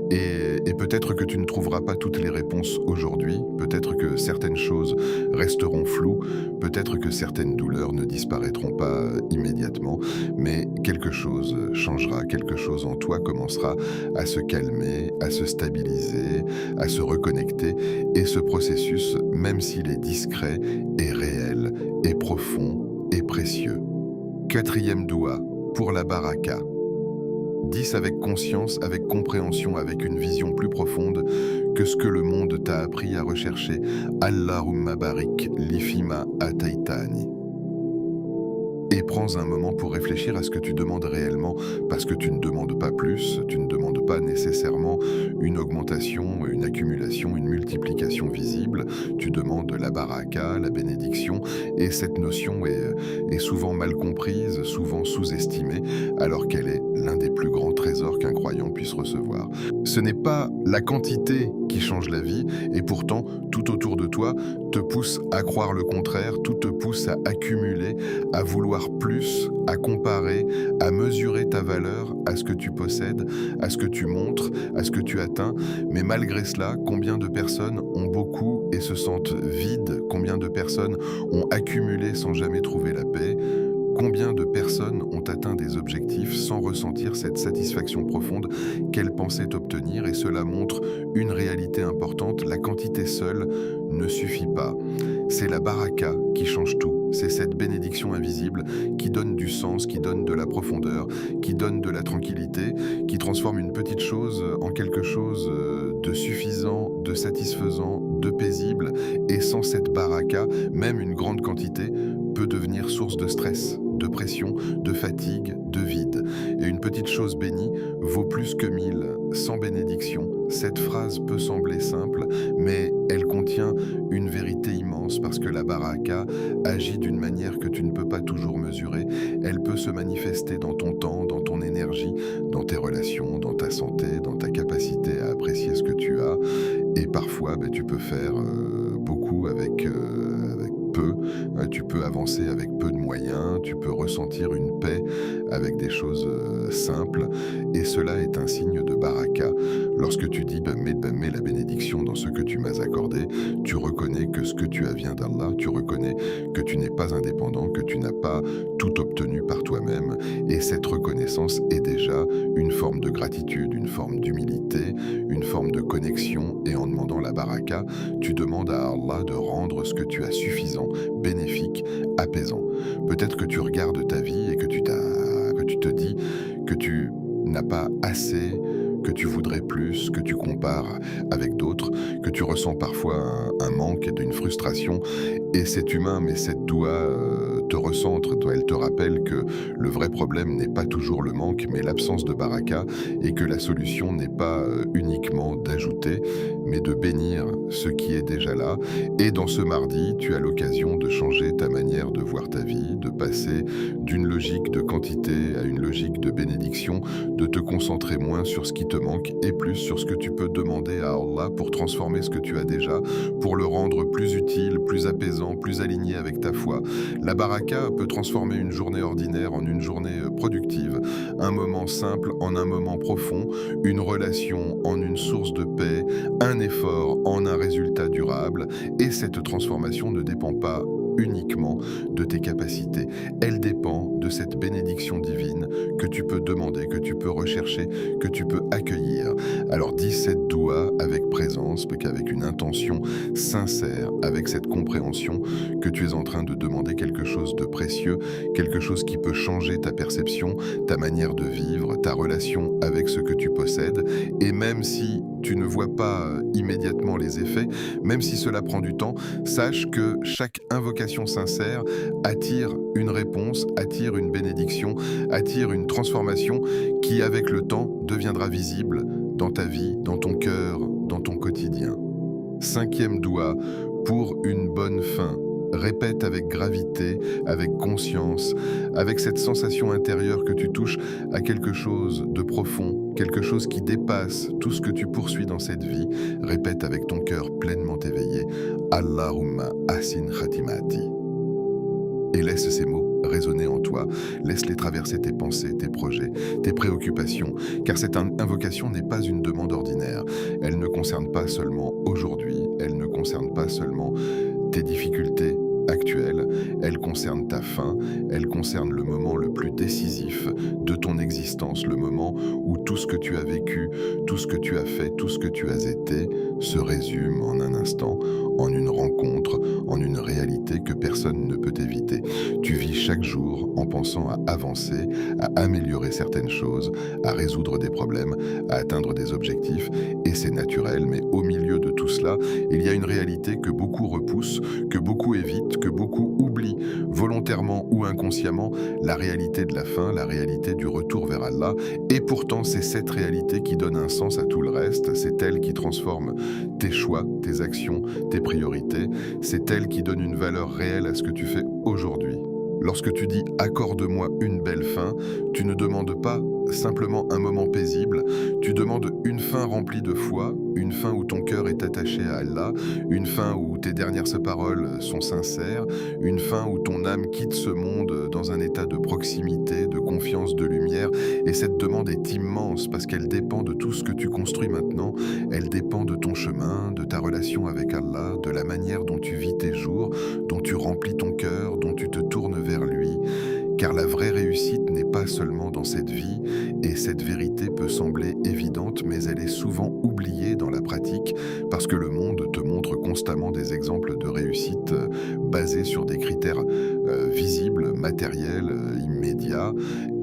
Et peut-être que tu ne trouveras pas toutes les réponses aujourd'hui, peut-être que certaines choses resteront floues, peut-être que certaines douleurs ne disparaîtront pas immédiatement, mais quelque chose changera, quelque chose en toi commencera à se calmer, à se stabiliser, à se reconnecter, et ce processus, même s'il est discret, est réel, est profond et précieux. Quatrième doua, pour la baraka. 10 avec conscience, avec compréhension, avec une vision plus profonde que ce que le monde t'a appris à rechercher. Allahumma barik li fima ataitani. Et prends un moment pour réfléchir à ce que tu demandes réellement, parce que tu ne demandes pas plus, tu ne demandes pas nécessairement une augmentation, une accumulation, une multiplication visible, tu demandes la baraka, la bénédiction, et cette notion est souvent mal comprise, souvent sous-estimée, alors qu'elle est l'un des plus grands trésors qu'un croyant puisse recevoir. Ce n'est pas la quantité qui change la vie, et pourtant, tout autour de toi te pousse à croire le contraire, tout te pousse à accumuler, à vouloir plus, à comparer, à mesurer ta valeur à ce que tu possèdes, à ce que tu montres, à ce que tu atteins. Mais malgré cela, combien de personnes ont beaucoup et se sentent vides? Combien de personnes ont accumulé sans jamais trouver la paix? Combien de personnes ont atteint des objectifs sans ressentir cette satisfaction profonde qu'elles pensaient obtenir, et cela montre une réalité importante: la quantité seule ne suffit pas. C'est la baraka qui change tout. C'est cette bénédiction invisible qui donne du sens, qui donne de la profondeur, qui donne de la tranquillité, qui transforme une petite chose en quelque chose de suffisant, de satisfaisant, de paisible. Et sans cette baraka, même une grande quantité peut devenir source de stress, de pression, de fatigue, de vide. Et une petite chose bénie vaut plus que 1000 sans bénédiction. Cette phrase peut sembler simple, mais elle contient une vérité immense, parce que la baraka agit d'une manière que tu ne peux pas toujours mesurer. Elle peut se manifester dans ton temps, dans ton énergie, dans tes relations, dans ta santé, dans ta capacité à apprécier ce que tu as. Et parfois, tu peux faire beaucoup avec peu. Tu peux avancer avec peu de moyens, tu peux ressentir une paix avec des choses simples, et cela est un signe de baraka. Lorsque tu dis mets la bénédiction dans ce que tu m'as accordé, tu reconnais que ce que tu as vient d'Allah, tu reconnais que tu n'es pas indépendant, que tu n'as pas tout obtenu par toi-même, et cette reconnaissance est déjà une forme de gratitude, une forme d'humilité, une forme de connexion. Et en demandant la baraka, tu demandes à Allah de rendre ce que tu as suffisant, bénéfique, apaisant. Peut-être que tu regardes ta vie et que tu te dis que tu n'as pas assez, que tu voudrais plus, que tu compares avec d'autres, que tu ressens parfois un manque et une frustration. Et c'est humain, mais cette doua te recentre, elle te rappelle que le vrai problème n'est pas toujours le manque, mais l'absence de baraka, et que la solution n'est pas uniquement d'ajouter, mais de bénir ce qui est déjà là. Et dans ce mardi, tu as l'occasion de changer ta manière de voir ta vie, de passer d'une logique de quantité à une logique de bénédiction, de te concentrer moins sur ce qui te manque et plus sur ce que tu peux demander à Allah pour transformer ce que tu as déjà, pour le rendre plus utile, plus apaisant, plus aligné avec ta foi. La baraka peut transformer une journée ordinaire en une journée productive, un moment simple en un moment profond, une relation en une source de paix, un effort en un résultat durable. Et cette transformation ne dépend pas uniquement de tes capacités. Elle dépend de cette bénédiction divine que tu peux demander, que tu peux rechercher, que tu peux accueillir. Alors dis cette doua avec présence, avec une intention sincère, avec cette compréhension que tu es en train de demander quelque chose de précieux, quelque chose qui peut changer ta perception, ta manière de vivre, ta relation avec ce que tu possèdes. Et même si tu ne vois pas immédiatement les effets, même si cela prend du temps, sache que chaque invocation sincère attire une réponse, attire une bénédiction, attire une transformation qui, avec le temps, deviendra visible dans ta vie, dans ton cœur, dans ton quotidien. 5e doua, pour une bonne fin. Répète avec gravité, avec conscience, avec cette sensation intérieure que tu touches à quelque chose de profond, quelque chose qui dépasse tout ce que tu poursuis dans cette vie. Répète avec ton cœur pleinement éveillé: Allahumma asin khatimati. Et laisse ces mots résonner en toi. Laisse-les traverser tes pensées, tes projets, tes préoccupations, car cette invocation n'est pas une demande ordinaire. Elle ne concerne pas seulement aujourd'hui, elle ne concerne pas seulement tes difficultés actuelles, elle concerne ta fin, elle concerne le moment le plus décisif de ton existence, le moment où tout ce que tu as vécu, tout ce que tu as fait, tout ce que tu as été se résume en un instant, en une rencontre, en une réalité que personne ne peut éviter. Tu vis chaque jour en pensant à avancer, à améliorer certaines choses, à résoudre des problèmes, à atteindre des objectifs, et c'est naturel, mais au milieu de tout cela, il y a une réalité que beaucoup repoussent, que beaucoup évitent, que beaucoup oublient, volontairement ou inconsciemment, la réalité de la fin, la réalité du retour vers Allah. Et pourtant, c'est cette réalité qui donne un sens à tout le reste, c'est elle qui transforme tes choix, tes actions, tes priorités, c'est elle qui donne une valeur réelle à ce que tu fais aujourd'hui. Lorsque tu dis « accorde-moi une belle fin », tu ne demandes pas simplement un moment paisible, tu demandes une fin remplie de foi, une fin où ton cœur est attaché à Allah, une fin où tes dernières paroles sont sincères, une fin où ton âme quitte ce monde dans un état de proximité, de confiance, de lumière. Et cette demande est immense parce qu'elle dépend de tout ce que tu construis maintenant, elle dépend de ton chemin, de ta relation avec Allah, de la manière dont tu vis tes jours, dont tu remplis ton cœur, dont tu te tournes vers lui. Car la vraie réussite n'est pas seulement dans cette vie, et cette vérité peut sembler évidente, mais elle est souvent oubliée dans la pratique, parce que le monde te montre constamment des exemples de réussite basés sur des critères visibles, matériels, immédiats,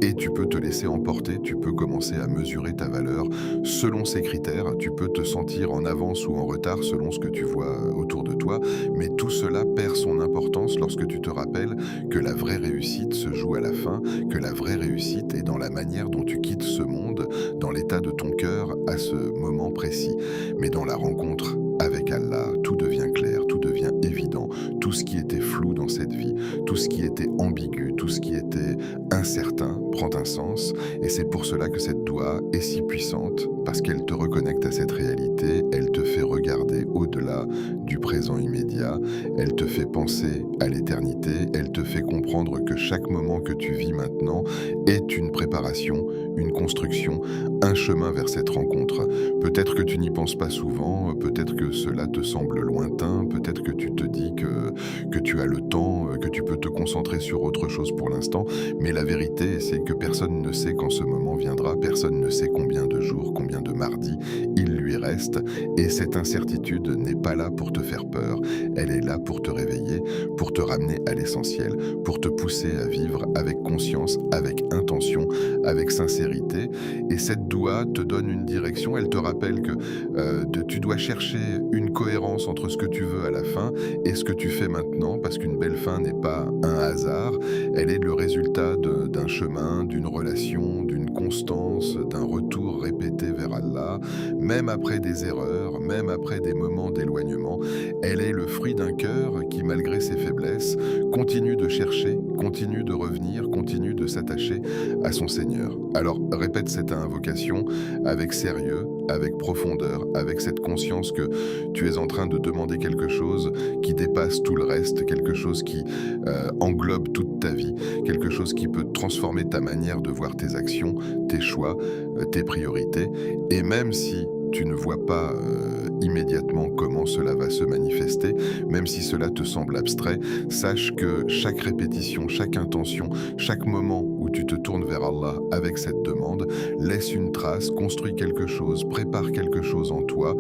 et tu peux te laisser emporter, tu peux commencer à mesurer ta valeur selon ces critères, tu peux te sentir en avance ou en retard selon ce que tu vois autour de toi, mais tout cela perd son importance lorsque tu te rappelles que la vraie réussite se joue à la fin, que la vraie réussite est dans la manière dont tu quittes ce monde, dans l'état de ton cœur à ce moment précis. Mais dans la rencontre avec Allah, tout devient clair, tout devient évident. Tout ce qui était flou dans cette vie, tout ce qui était ambigu, tout ce qui était incertain prend un sens. Et c'est pour cela que cette doua est si puissante, parce qu'elle te reconnecte à cette réalité, elle te fait regarder au-delà du présent immédiat, elle te fait penser à l'éternité, elle te fait comprendre que chaque moment que tu vis maintenant est une préparation, une construction, un chemin vers cette rencontre. Peut-être que tu n'y penses pas souvent, peut-être que cela te semble lointain, peut-être que tu te dis que tu as le temps, que tu peux te concentrer sur autre chose pour l'instant, mais la vérité, c'est que personne ne sait quand ce moment viendra, personne ne sait combien de jours, combien de mardis il lui reste, et cette incertitude n'est pas là pour te faire peur, elle est là pour te réveiller, pour te ramener à l'essentiel, pour te pousser à vivre avec conscience, avec intention, avec sincérité, et cette doua te donne une direction, elle te rappelle que tu dois chercher une cohérence entre ce que tu veux à la fin et ce que tu fais maintenant, parce qu'une belle fin n'est pas un hasard, elle est le résultat d'un chemin, d'une relation, d'une constance, d'un retour répété vers Allah, même après des erreurs, même après des moments d'éloignement, elle est le fruit d'un cœur qui, malgré ses faiblesses, continue de chercher, continue de revenir, continue de s'attacher à son Seigneur. Alors répète cette invocation avec sérieux, avec profondeur, avec cette conscience que tu es en train de demander quelque chose qui dépasse tout le reste, quelque chose qui englobe toute ta vie, quelque chose qui peut transformer ta manière de voir tes actions, tes choix, tes priorités. Et même si tu ne vois pas immédiatement comment cela va se manifester, même si cela te semble abstrait, sache que chaque répétition, chaque intention, chaque moment où tu te tournes vers Allah avec cette demande, laisse une trace, construit quelque chose, prépare quelque chose en toi,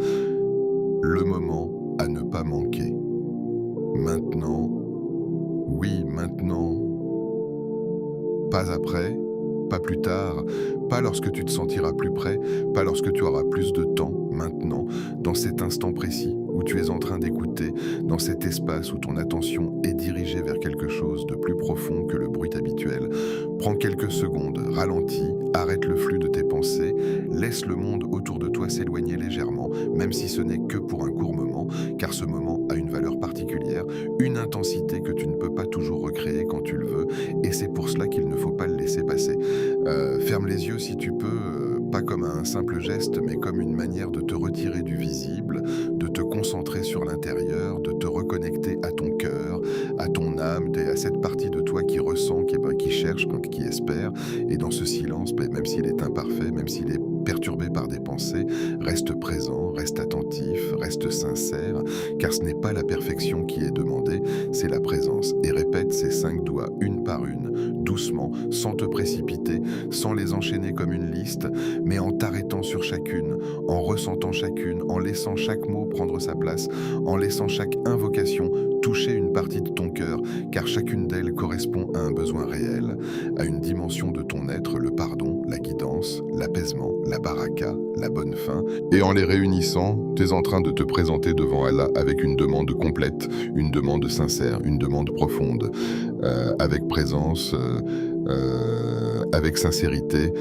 le moment à ne pas manquer. Maintenant, oui, maintenant, pas après, pas plus tard, pas lorsque tu te sentiras plus près, pas lorsque tu auras plus de temps, maintenant, dans cet instant précis où tu es en train d'écouter, dans cet espace où ton attention est dirigée vers quelque chose de plus profond que le bruit habituel. Prends quelques secondes, ralentis, arrête le flux de tes pensées, laisse le monde autour de toi s'éloigner légèrement, même si ce n'est que pour un court moment, car ce moment a une valeur particulière, une intensité que tu ne peux pas toujours recréer quand tu le veux, et c'est pour cela qu'il ne faut pas le laisser passer. Ferme les yeux si tu peux, pas comme un simple geste, mais comme une manière de te retirer du visible, de te concentrer sur l'intérieur, de te reconnecter à ton cœur, à ton âme, à cette partie de toi qui ressent, qui cherche, qui espère. Et dans ce silence, même s'il est imparfait, même s'il est perturbé par des pensées, reste présent, reste attentif, reste sincère, car ce n'est pas la perfection qui est demandée, c'est la présence. Et répète ces 5 doigts une par une, doucement, sans te précipiter, sans les enchaîner comme une liste, mais en t'arrêtant sur chacune, en ressentant chacune, en laissant chaque mot prendre sa place, en laissant chaque invocation toucher une partie de ton cœur, car chacune d'elles correspond à un besoin réel, à une dimension de ton être, le pardon, la guidance, l'apaisement, la baraka, la bonne fin. Et en les réunissant, tu es en train de te présenter devant Allah avec une demande complète, une demande sincère, une demande profonde, avec présence, avec sincérité,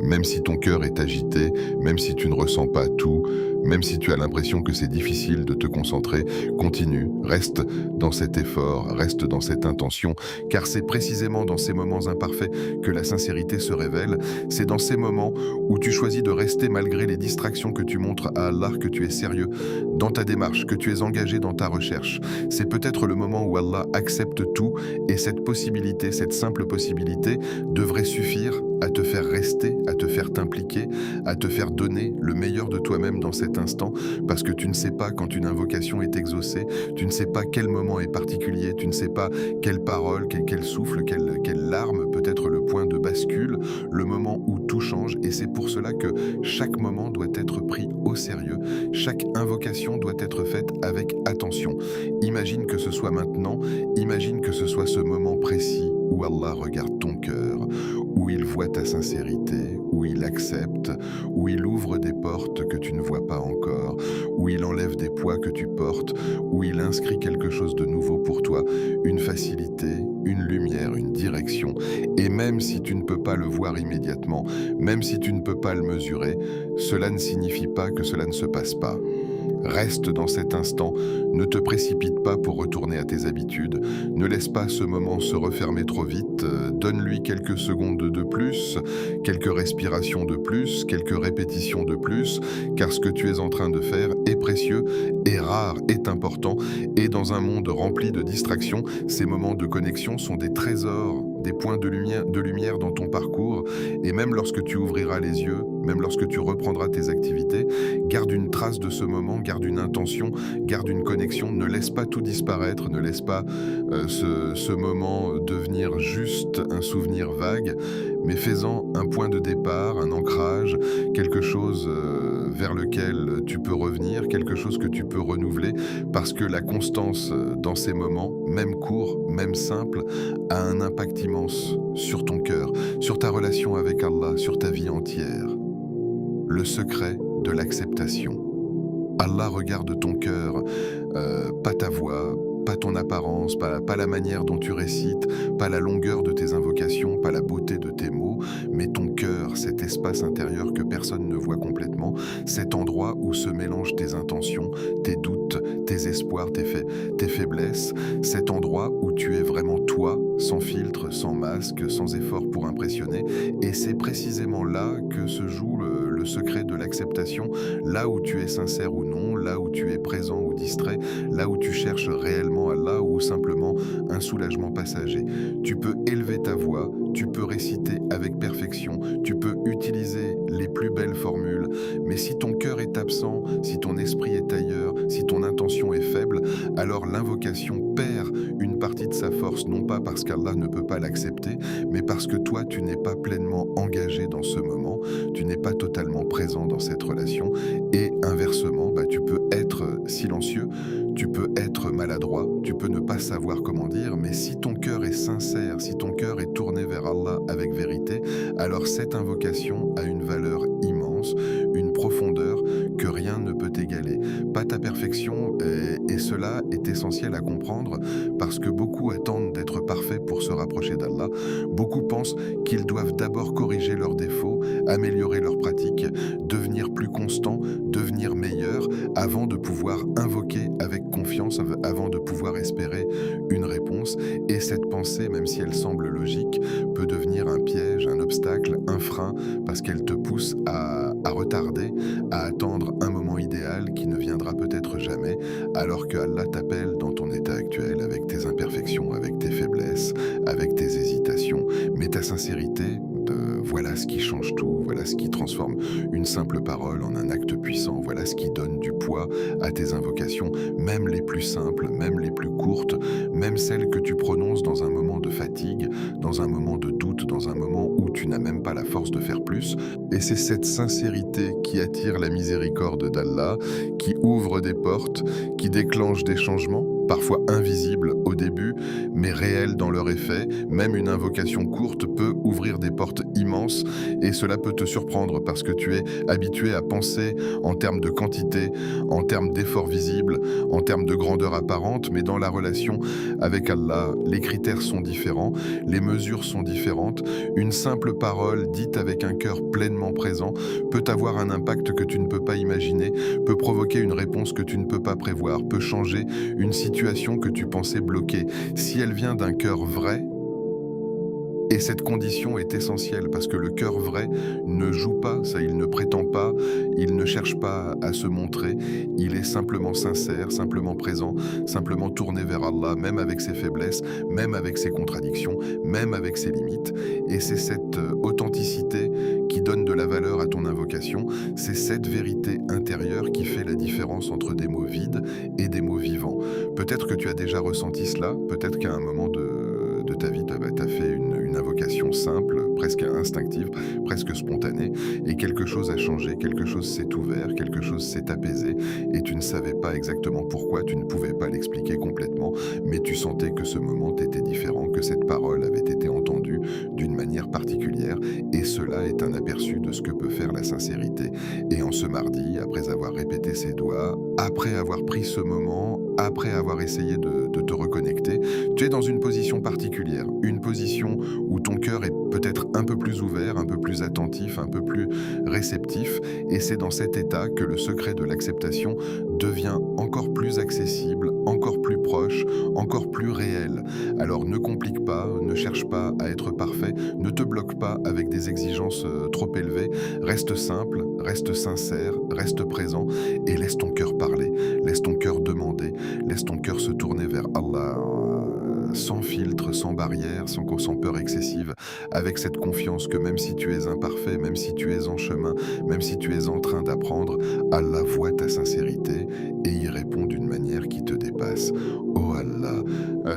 même si ton cœur est agité, même si tu ne ressens pas tout, même si tu as l'impression que c'est difficile de te concentrer, continue, reste dans cet effort, reste dans cette intention, car c'est précisément dans ces moments imparfaits que la sincérité se révèle, c'est dans ces moments où tu choisis de rester malgré les distractions que tu montres à Allah que tu es sérieux dans ta démarche, que tu es engagé dans ta recherche. C'est peut-être le moment où Allah accepte tout, et cette possibilité, cette simple possibilité, devrait suffire à te faire rester, à te faire t'impliquer, à à te faire donner le meilleur de toi-même dans cet instant, parce que tu ne sais pas quand une invocation est exaucée, tu ne sais pas quel moment est particulier, tu ne sais pas quelle parole, quel souffle, quelle larme peut être le point de bascule, le moment où tout change, et c'est pour cela que chaque moment doit être pris au sérieux, chaque invocation doit être faite avec attention. Imagine que ce soit maintenant, imagine que ce soit ce moment précis où Allah regarde ton cœur, où il voit ta sincérité, où il accepte, où il ouvre des portes que tu ne vois pas encore, où il enlève des poids que tu portes, où il inscrit quelque chose de nouveau pour toi, une facilité, une lumière, une direction. Et même si tu ne peux pas le voir immédiatement, même si tu ne peux pas le mesurer, cela ne signifie pas que cela ne se passe pas. Reste dans cet instant, ne te précipite pas pour retourner à tes habitudes, ne laisse pas ce moment se refermer trop vite, donne-lui quelques secondes de plus, quelques respirations de plus, quelques répétitions de plus, car ce que tu es en train de faire est précieux, est rare, est important, et dans un monde rempli de distractions, ces moments de connexion sont des trésors, des points de lumière dans ton parcours, et même lorsque tu ouvriras les yeux, même lorsque tu reprendras tes activités, garde une trace de ce moment, garde une intention, garde une connexion, ne laisse pas tout disparaître, ne laisse pas ce moment devenir juste un souvenir vague, mais fais-en un point de départ, un ancrage, quelque chose vers lequel tu peux revenir, quelque chose que tu peux renouveler, parce que la constance dans ces moments, même courts, même simples, a un impact immense sur ton cœur, sur ta relation avec Allah, sur ta vie entière. Le secret de l'acceptation. Allah regarde ton cœur, pas ta voix, pas ton apparence, pas la manière dont tu récites, pas la longueur de tes invocations, pas la beauté de tes mots, mais ton cœur, cet espace intérieur que personne ne voit complètement, cet endroit où se mélangent tes intentions, tes doutes, tes espoirs, tes faiblesses, cet endroit où tu es vraiment toi, sans filtre, sans masque, sans effort pour impressionner, et c'est précisément là que se joue le secret de l'acceptation, là où tu es sincère ou non, là où tu es présent ou distrait, là où tu cherches réellement Allah ou simplement un soulagement passager. Tu peux élever ta voix, tu peux réciter avec perfection, tu peux utiliser les plus belles formules, mais si ton cœur est absent, si ton esprit est ailleurs, si ton intention est faible, alors l'invocation perd une partie de sa force, non pas parce qu'Allah ne peut pas l'accepter, mais parce que toi, tu n'es pas pleinement engagé dans ce moment, tu n'es pas totalement présent dans cette relation, et inversement, tu peux être silencieux, tu peux être maladroit, tu peux ne pas savoir comment dire, mais si ton cœur est sincère, si ton cœur est tourné vers Allah avec vérité, alors cette invocation a une valeur immense, une profondeur que rien ne peut égaler. Pas ta perfection, et cela est essentiel à comprendre parce que beaucoup attendent d'être parfaits pour se rapprocher d'Allah. Beaucoup pensent qu'ils doivent d'abord corriger leurs défauts, améliorer leurs pratiques, devenir plus constants, devenir meilleurs, avant de pouvoir invoquer avec confiance, avant de pouvoir espérer une réponse. Et cette pensée, même si elle semble logique, peut devenir un piège, un obstacle, un frein, parce qu'elle te pousse à retarder, à attendre un moment idéal qui ne viendra peut-être jamais, alors que Allah t'appelle dans ton état actuel, avec tes imperfections, avec tes faiblesses, avec tes hésitations, mais ta sincérité, voilà ce qui change tout, voilà ce qui transforme une simple parole en un acte puissant, voilà ce qui donne du poids à tes invocations, même les plus simples, même les plus courtes, même celles que tu prononces dans un moment de fatigue, dans un moment de doute, dans un moment où tu n'as même pas la force de faire plus. Et c'est cette sincérité qui attire la miséricorde d'Allah, qui ouvre des portes, qui déclenche des changements, parfois invisibles au début, mais réels dans leur effet. Même une invocation courte peut ouvrir des portes immenses et cela peut te surprendre parce que tu es habitué à penser en termes de quantité, en termes d'efforts visibles, en termes de grandeur apparente, mais dans la relation avec Allah, les critères sont différents, les mesures sont différentes. Une simple parole dite avec un cœur pleinement présent peut avoir un impact que tu ne peux pas imaginer, peut provoquer une réponse que tu ne peux pas prévoir, peut changer une situation que tu pensais bloquée. Si elle vient d'un cœur vrai, et cette condition est essentielle parce que le cœur vrai ne joue pas, ça, il ne prétend pas, il ne cherche pas à se montrer, il est simplement sincère, simplement présent, simplement tourné vers Allah, même avec ses faiblesses, même avec ses contradictions, même avec ses limites. Et c'est cette authenticité qui donne de la valeur à ton invocation, cette vérité intérieure qui fait la différence entre des mots vides et des mots vivants. Peut-être que tu as déjà ressenti cela, peut-être qu'à un moment de ta vie, tu as fait une invocation simple, presque instinctive, presque spontanée, et quelque chose a changé, quelque chose s'est ouvert, quelque chose s'est apaisé, et tu ne savais pas exactement pourquoi, tu ne pouvais pas l'expliquer complètement, mais tu sentais que ce moment était différent, que cette parole avait été entendue d'une manière particulière, et cela est un aperçu de ce que peut faire la sincérité. Et en ce mardi, après avoir répété ses doigts, après avoir pris ce moment, après avoir essayé de te reconnecter, tu es dans une position particulière, une position où ton cœur est peut-être un peu plus ouvert, un peu plus attentif, un peu plus réceptif, et c'est dans cet état que le secret de l'acceptation devient encore plus accessible, encore plus proche, encore plus réel. Alors ne complique pas, ne cherche pas à être parfait, ne te bloque pas avec des exigences trop élevées, reste simple, reste sincère, reste présent et laisse ton cœur parler, laisse ton cœur demander, laisse ton cœur se tourner vers Allah sans filtre, sans barrière, sans peur excessive, avec cette confiance que même si tu es imparfait, même si tu es en chemin, même si tu es en train d'apprendre, Allah voit ta sincérité et y répond d'une manière qui te dépasse. Oh Allah,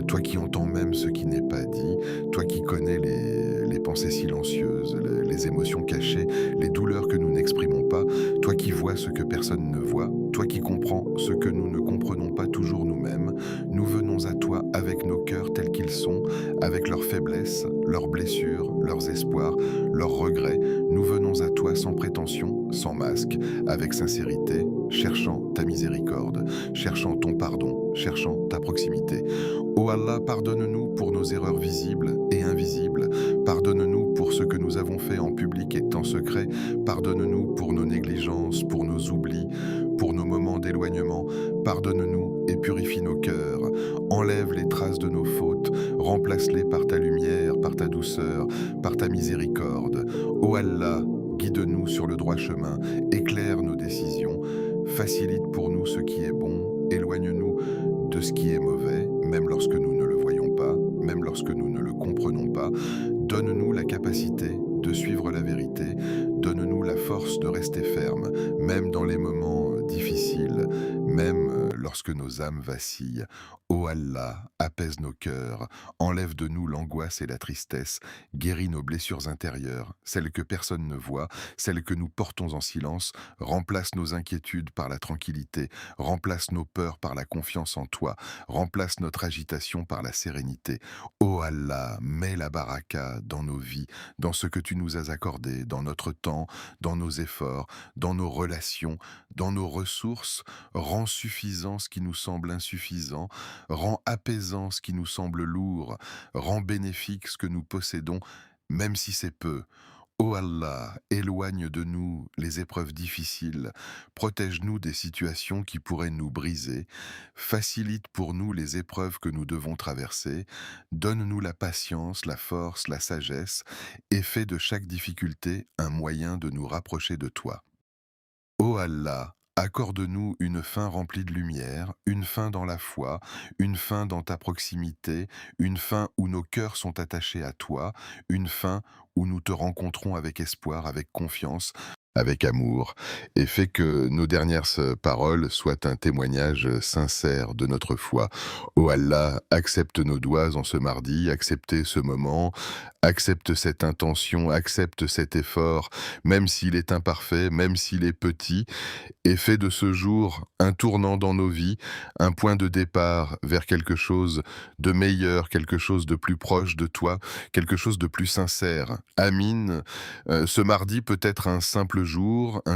toi qui entends même ce qui n'est pas dit, toi qui connais les pensées silencieuses, les émotions cachées, les douleurs que nous n'exprimons pas, toi qui vois ce que personne ne voit, toi qui comprends ce que nous ne comprenons pas toujours nous-mêmes, nous venons à toi avec nos cœurs tels qu'ils sont, avec leurs faiblesses, leurs blessures, leurs espoirs, leurs regrets. Nous venons à toi sans prétention, sans masque, avec sincérité, cherchant ta miséricorde, cherchant ton pardon, cherchant ta proximité. Ô Allah, pardonne-nous pour nos erreurs visibles et invisibles. Pardonne-nous pour ce que nous avons fait en public et en secret. Pardonne-nous pour nos négligences, pour nos oublis, pour nos moments d'éloignement. Pardonne-nous et purifie nos cœurs. Enlève les traces de nos fautes. Remplace-les par ta lumière, par ta douceur, par ta miséricorde. Ô Allah, guide-nous sur le droit chemin. Éclaire nos décisions. Facilite pour nous ce qui est bon. Éloigne-nous de ce qui est mauvais, même lorsque nous ne le voyons pas, même lorsque nous ne le comprenons pas. Donne-nous la capacité de suivre la vérité. Donne-nous la force de rester ferme, même dans les moments difficiles, même lorsque nos âmes vacillent. Ô Allah, apaise nos cœurs, enlève de nous l'angoisse et la tristesse, guéris nos blessures intérieures, celles que personne ne voit, celles que nous portons en silence, remplace nos inquiétudes par la tranquillité, remplace nos peurs par la confiance en toi, remplace notre agitation par la sérénité. Ô Allah, mets la baraka dans nos vies, dans ce que tu nous as accordé, dans notre temps, dans nos efforts, dans nos relations, dans nos ressources, rends suffisant ce qui nous semble insuffisant, rends apaisant ce qui nous semble lourd, rends bénéfique ce que nous possédons, même si c'est peu. Ô Allah, éloigne de nous les épreuves difficiles, protège-nous des situations qui pourraient nous briser, facilite pour nous les épreuves que nous devons traverser, donne-nous la patience, la force, la sagesse, et fais de chaque difficulté un moyen de nous rapprocher de toi. Ô Allah, accorde-nous une fin remplie de lumière, une fin dans la foi, une fin dans ta proximité, une fin où nos cœurs sont attachés à toi, une fin où nous te rencontrons avec espoir, avec confiance, avec amour, et fais que nos dernières paroles soient un témoignage sincère de notre foi. Ô Allah, accepte nos doigts en ce mardi, acceptez ce moment, accepte cette intention, accepte cet effort, même s'il est imparfait, même s'il est petit, et fais de ce jour un tournant dans nos vies, un point de départ vers quelque chose de meilleur, quelque chose de plus proche de toi, quelque chose de plus sincère. Amine, ce mardi peut être un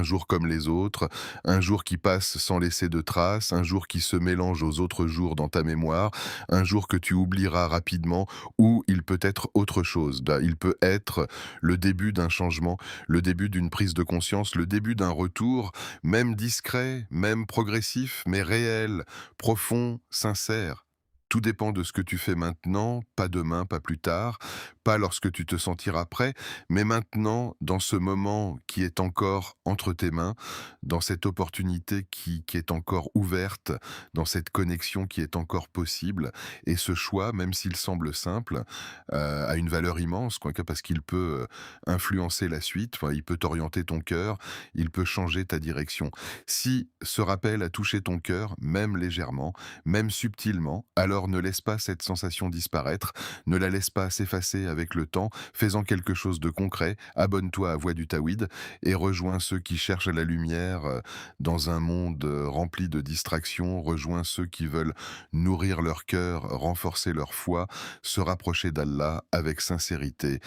jour comme les autres, un jour qui passe sans laisser de traces, un jour qui se mélange aux autres jours dans ta mémoire, un jour que tu oublieras rapidement, ou il peut être autre chose. Il peut être le début d'un changement, le début d'une prise de conscience, le début d'un retour, même discret, même progressif, mais réel, profond, sincère. Tout dépend de ce que tu fais maintenant, pas demain, pas plus tard, pas lorsque tu te sentiras prêt, mais maintenant, dans ce moment qui est encore entre tes mains, dans cette opportunité qui est encore ouverte, dans cette connexion qui est encore possible. Et ce choix, même s'il semble simple, a une valeur immense, quoi, parce qu'il peut influencer la suite, enfin, il peut t'orienter ton cœur, il peut changer ta direction. Si ce rappel a touché ton cœur, même légèrement, même subtilement, alors ne laisse pas cette sensation disparaître, ne la laisse pas s'effacer avec le temps, fais-en quelque chose de concret, abonne-toi à Voix du Tawhid et rejoins ceux qui cherchent la lumière dans un monde rempli de distractions, rejoins ceux qui veulent nourrir leur cœur, renforcer leur foi, se rapprocher d'Allah avec sincérité.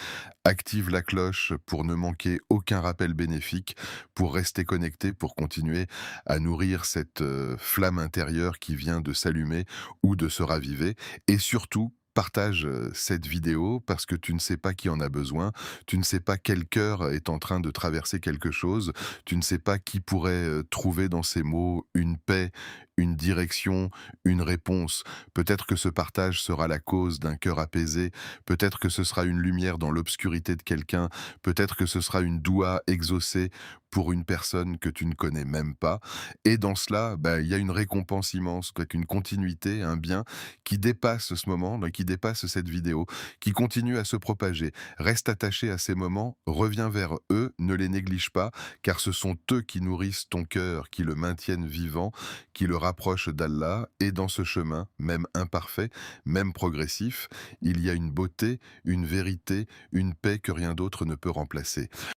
Active la cloche pour ne manquer aucun rappel bénéfique, pour rester connecté, pour continuer à nourrir cette flamme intérieure qui vient de s'allumer ou de se raviver. Et surtout, partage cette vidéo parce que tu ne sais pas qui en a besoin, tu ne sais pas quel cœur est en train de traverser quelque chose, tu ne sais pas qui pourrait trouver dans ces mots une paix, une direction, une réponse. Peut-être que ce partage sera la cause d'un cœur apaisé, peut-être que ce sera une lumière dans l'obscurité de quelqu'un, peut-être que ce sera une doua exaucée pour une personne que tu ne connais même pas. Et dans cela, bah, il y a une récompense immense, quoi, une continuité, un bien qui dépasse ce moment, qui dépasse cette vidéo, qui continue à se propager. Reste attaché à ces moments, reviens vers eux, ne les néglige pas, car ce sont eux qui nourrissent ton cœur, qui le maintiennent vivant, qui le rapprochent d'Allah. Et dans ce chemin, même imparfait, même progressif, il y a une beauté, une vérité, une paix que rien d'autre ne peut remplacer.